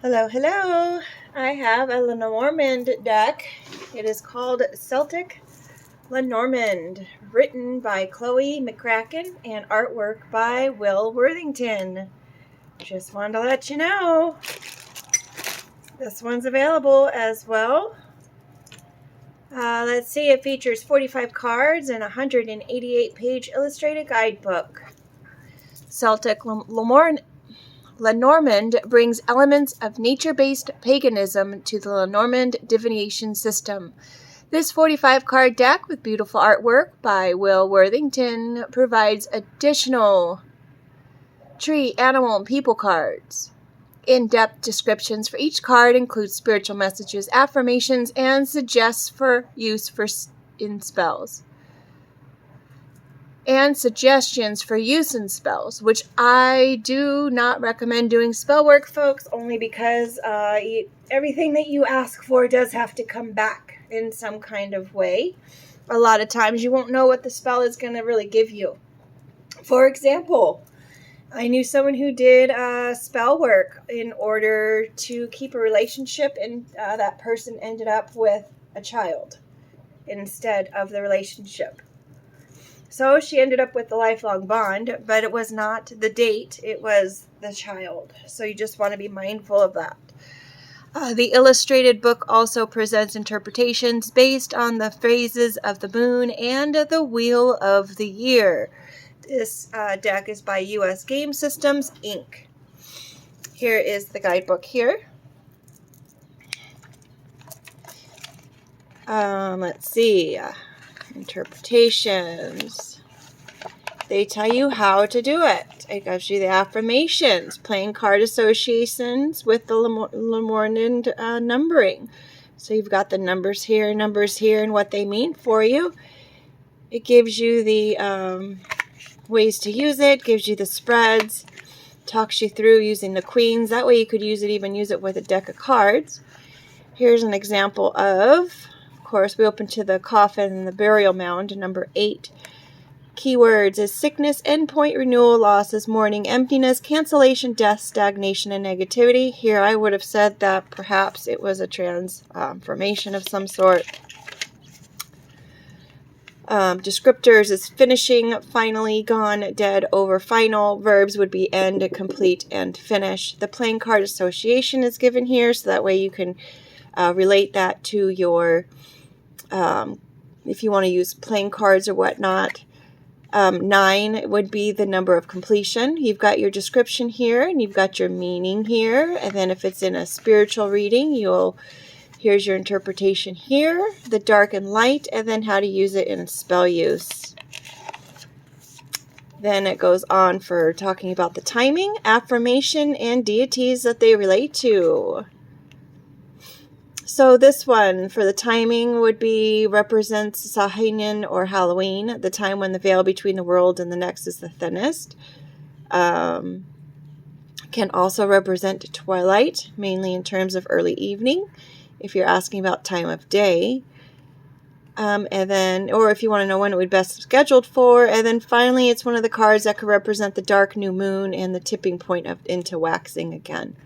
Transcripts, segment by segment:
Hello, hello. I have a lenormand deck. It is called Celtic Lenormand, written by Chloë mccracken and artwork by Worthington. Just wanted to let you know. This one's available as well. Let's see, it features 45 cards and a 188-page illustrated guidebook. Celtic Lenormand brings elements of nature-based paganism to the Lenormand divination system. This 45-card deck with beautiful artwork by Worthington provides additional tree, animal, and people cards. In-depth descriptions for each card include spiritual messages, affirmations, and suggests for use in spells. And suggestions for use in spells, which I do not recommend doing spell work, folks, only because everything that you ask for does have to come back in some kind of way. A lot of times you won't know what the spell is going to really give you. For example, I knew someone who did spell work in order to keep a relationship, and that person ended up with a child instead of the relationship. So she ended up with the lifelong bond, but it was not the date, it was the child. So you just want to be mindful of that. The illustrated book also presents interpretations based on the phases of the moon and the wheel of the year. This deck is by U.S. Game Systems, Inc. Here is the guidebook here. Let's see. Interpretations. They tell you how to do it. It gives you the affirmations, playing card associations with the lenormand numbering. So you've got the numbers here, and what they mean for you. It gives you the ways to use it, gives you the spreads, talks you through using the queens. That way you could use it with a deck of cards. Here's an example of course, we open to the coffin and the burial mound, number 8. Keywords is sickness, endpoint, renewal, losses, mourning, emptiness, cancellation, death, stagnation, and negativity. Here I would have said that perhaps it was a transformation of some sort. Descriptors is finishing, finally, gone, dead, over, final. Verbs would be end, complete, and finish. The playing card association is given here, so that way you can relate that to your if you want to use playing cards or whatnot. 9 would be the number of completion. You've got your description here, and you've got your meaning here. And then if it's in a spiritual reading, here's your interpretation here, the dark and light, and then how to use it in spell use. Then it goes on for talking about the timing, affirmation, and deities that they relate to. So this one for the timing represents Samhain or Halloween, the time when the veil between the world and the next is the thinnest. Can also represent twilight, mainly in terms of early evening, if you're asking about time of day. And then, or if you want to know when it would best be scheduled for. And then finally, it's one of the cards that could represent the dark new moon and the tipping point into waxing again.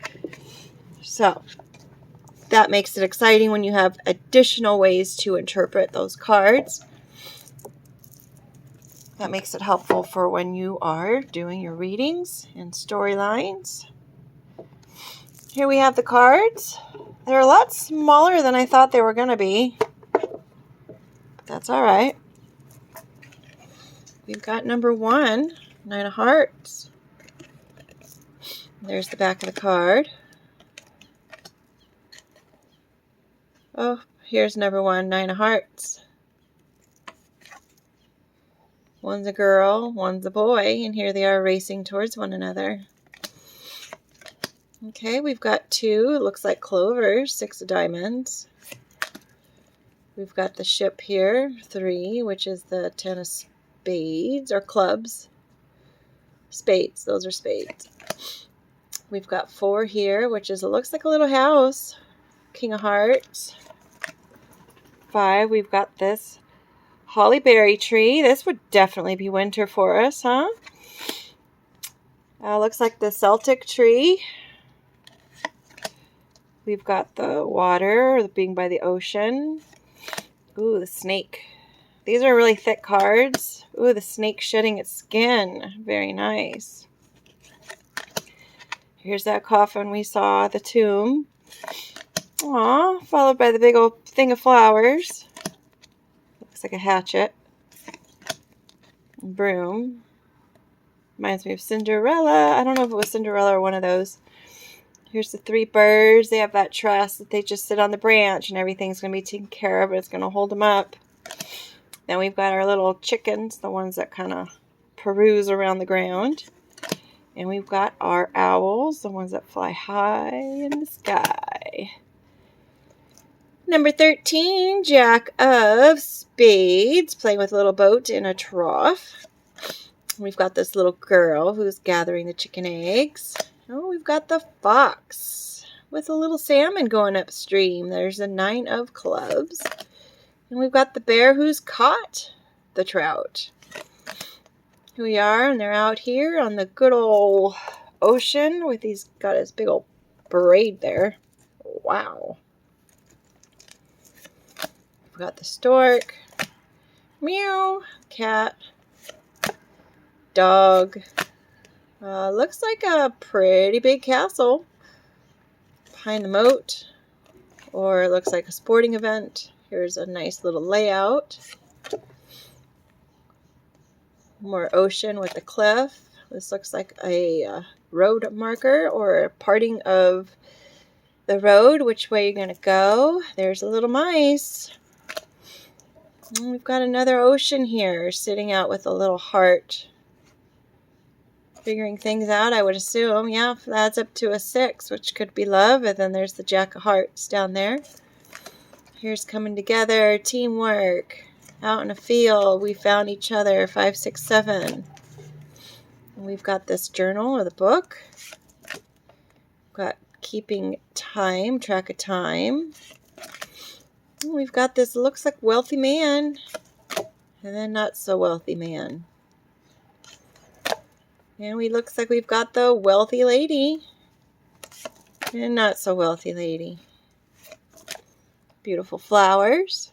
So that makes it exciting when you have additional ways to interpret those cards. That makes it helpful for when you are doing your readings and storylines. Here we have the cards. They're a lot smaller than I thought they were going to be. But that's all right. We've got number 1, 9 of hearts. There's the back of the card. Oh, here's number 1, 9 of hearts. One's a girl, one's a boy, and here they are racing towards one another. Okay, we've got 2, it looks like clovers, 6 of diamonds. We've got the ship here, 3, which is the 10 of spades, or clubs. Spades, those are spades. We've got 4 here, which is, it looks like a little house. King of hearts. 5, we've got this hollyberry tree. This would definitely be winter for us, huh? Looks like the Celtic tree. We've got the water, being by the ocean. Ooh, the snake. These are really thick cards. Ooh, the snake shedding its skin. Very nice. Here's that coffin we saw, the tomb. Aw, followed by the big old thing of flowers. Looks like a hatchet. Broom. Reminds me of Cinderella. I don't know if it was Cinderella or one of those. Here's the 3 birds. They have that truss that they just sit on the branch and everything's going to be taken care of. It's going to hold them up. Then we've got our little chickens, the ones that kind of peruse around the ground. And we've got our owls, the ones that fly high in the sky. Number 13, Jack of Spades, playing with a little boat in a trough. We've got this little girl who's gathering the chicken eggs. Oh, we've got the fox with a little salmon going upstream. There's a 9 of clubs. And we've got the bear who's caught the trout. Here we are, and they're out here on the good old ocean with got his big old braid there. Wow. We've got the stork. Meow. Cat. Dog. Looks like a pretty big castle behind the moat, or it looks like a sporting event. Here's a nice little layout. More ocean with a cliff. This looks like a road marker or a parting of the road, which way you're going to go. There's a little mice. And we've got another ocean here sitting out with a little heart. Figuring things out, I would assume. Yeah, that's up to a 6, which could be love. And then there's the Jack of Hearts down there. Here's coming together, teamwork. Out in a field, we found each other, 5, 6, 7. And we've got this journal or the book. We've got keeping time, track of time. And we've got this, looks like wealthy man. And then not so wealthy man. And looks like we've got the wealthy lady. And not so wealthy lady. Beautiful flowers.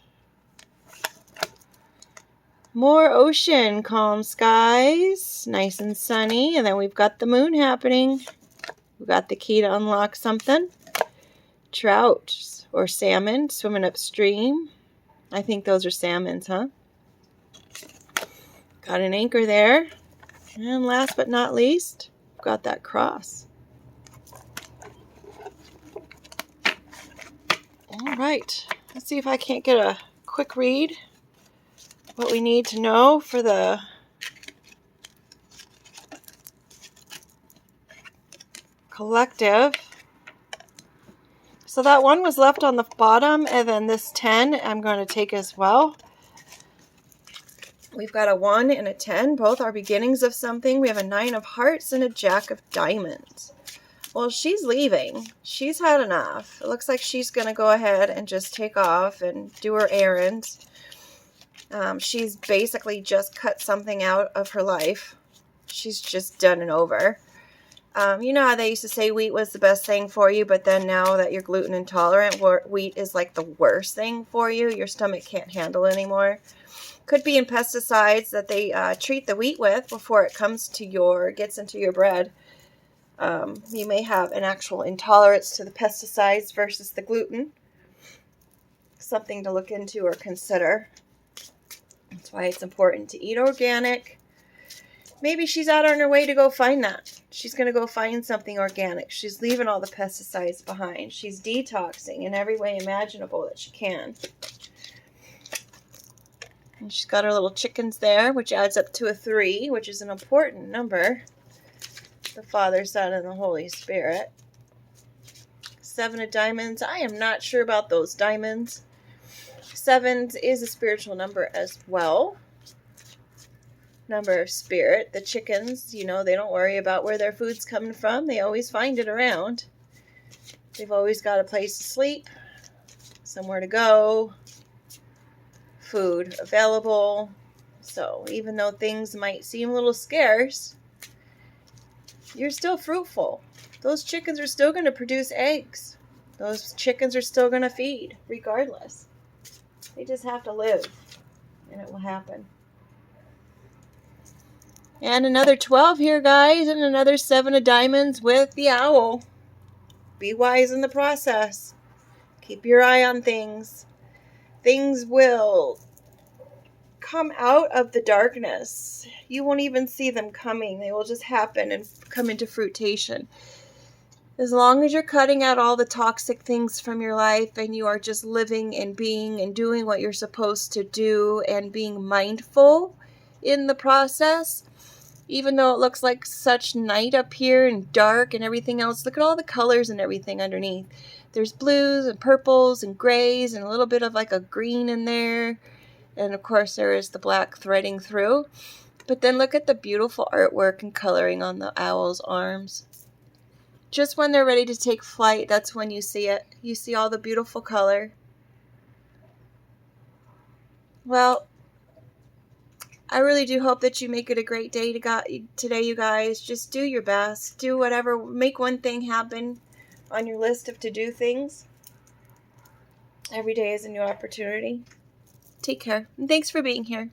More ocean, calm skies, nice and sunny. And then we've got the moon happening. We've got the key to unlock something. Trout or salmon swimming upstream. I think those are salmons, huh? Got an anchor there. And last but not least, we've got that cross. All right, let's see if I can't get a quick read. What we need to know for the collective. So that one was left on the bottom, and then this 10 I'm going to take as well. We've got a 1 and a 10. Both are beginnings of something. We have a 9 of hearts and a Jack of diamonds. Well, she's leaving. She's had enough. It looks like she's going to go ahead and just take off and do her errands. She's basically just cut something out of her life. She's just done and over. You know how they used to say wheat was the best thing for you, but then now that you're gluten intolerant, wheat is like the worst thing for you. Your stomach can't handle it anymore. Could be in pesticides that they treat the wheat with before it gets into your bread. You may have an actual intolerance to the pesticides versus the gluten. Something to look into or consider. That's why it's important to eat organic. Maybe she's out on her way to go find that. She's going to go find something organic. She's leaving all the pesticides behind. She's detoxing in every way imaginable that she can. And she's got her little chickens there, which adds up to a 3, which is an important number. The Father, Son, and the Holy Spirit. 7 of diamonds. I am not sure about those diamonds. 7 is a spiritual number as well. Number of spirit. The chickens, they don't worry about where their food's coming from. They always find it around. They've always got a place to sleep, somewhere to go, food available. So even though things might seem a little scarce, you're still fruitful. Those chickens are still going to produce eggs. Those chickens are still going to feed regardless. They just have to live, and it will happen. And another 12 here, guys, and another 7 of diamonds with the owl. Be wise in the process. Keep your eye on things. Things will come out of the darkness. You won't even see them coming. They will just happen and come into fruition. As long as you're cutting out all the toxic things from your life and you are just living and being and doing what you're supposed to do and being mindful in the process, even though it looks like such night up here and dark and everything else, look at all the colors and everything underneath. There's blues and purples and grays and a little bit of like a green in there. And of course there is the black threading through. But then look at the beautiful artwork and coloring on the owl's arms. Just when they're ready to take flight, that's when you see it. You see all the beautiful color. Well, I really do hope that you make it a great day today, you guys. Just do your best. Do whatever. Make one thing happen on your list of to-do things. Every day is a new opportunity. Take care. And thanks for being here.